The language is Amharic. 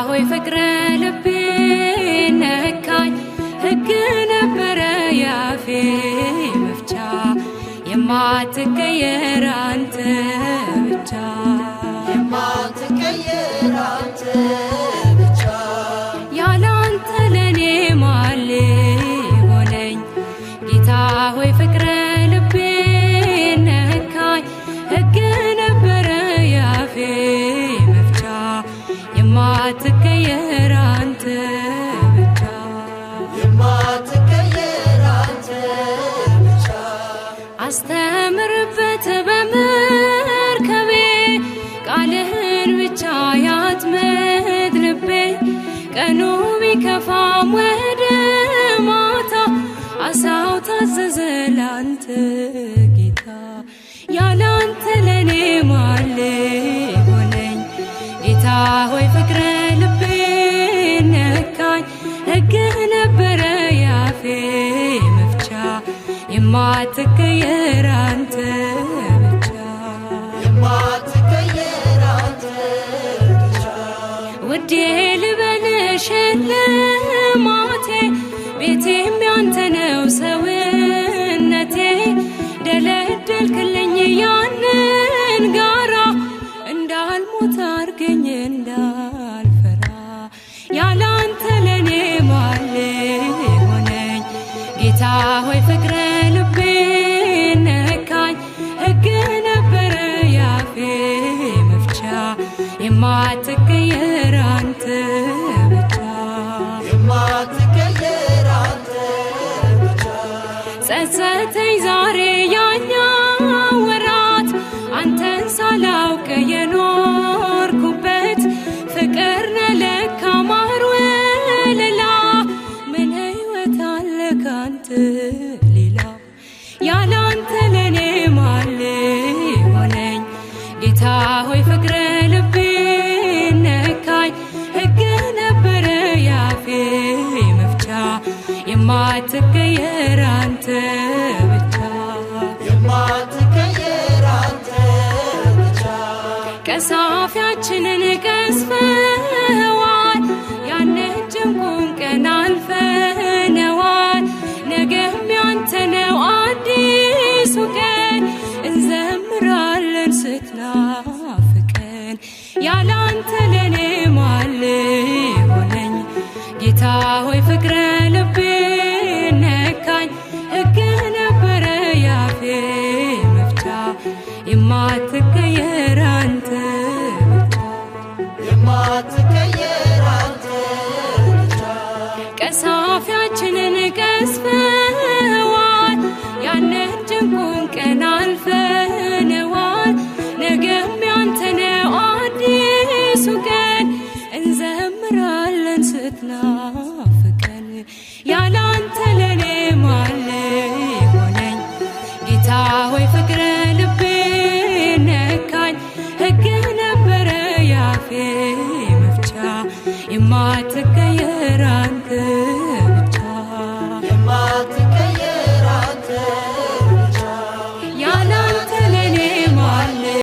ሆይ ፍቅረ ልቤ ነካኝ ሕግ ነበረ ያፌ መፍቻ የማትቀየር አንተ ብቻ የማትቀየር አንተ ብቻ ያላንተ ለኔ ማን ሊሆነኝ ጌታ ሆይ ፍቅረ ልቤ ነካኝ ሕግ ነበረ ያፌ መፍቻ የማትቀየር አንተ ብቻ የማትቀየር አንተ ብቻ አስተምርበት በመርከቤ ቃልህን ብቻ ያጥምድ ልቤ ቀኑ ቢከፋም ወደ ማታ አሳው ታዘዘ ላንተ ጌታ ያላንተ ለኔ ማን ሊሆነኝ ጌታ ሆይ ፍቅረ ልቤ ነካኝ ሕግ ነበረ ያፌ መፍቻ የማትቀየር አንተ ብቻ የማትቀየር አንተ ብቻ ውዴ ልበልሽ ልማቴ ቤቴም ያንተ ነው ሰውነቴ ደለደልክልኝ ያንን ጋራ እንዳልሞት አርገኝ እንዳልፈራ ያላንተ ለኔ ማን ሊሆነኝ ጌታ ሆይ ፍቅረ ልቤ ነካኝ ሕግ ነበረ ያፌ መፍቻ የማትቀየር አንተ ብቻ የማትቀየር አንተ ብቻ ጸጸተኝ ዛሬ ያኛው ወራት አንተን ሳላውቅ የኖርኩበት ፍቅር ነህ ለካ ማር ወለላ ምን ሕይወት አለ ካንተ ሌላ ያላንተ ለኔ ማን ሊሆነኝ ጌታ ሆይ ፍቅረ ልቤ ነካኝ ሕግ ነበረ ያፌ መፍቻ የማትቀየር አንተ ብቻ የማትቀየር አንተ ብቻ ቀሳፊያችንን ቀስፈዋል ያንን ጭንቁን ቀን አልፈነዋል ነገም ያንተ ነው አዲሱ ቀን እንዘምራለን ስትናፍቀን ያላንተ ለኔ ማን ሊሆነኝ ጌታ ሆይ ፍቅረ ልቤ ነካኝ ሕግ ነበረ ያፌ መፍቻ የማት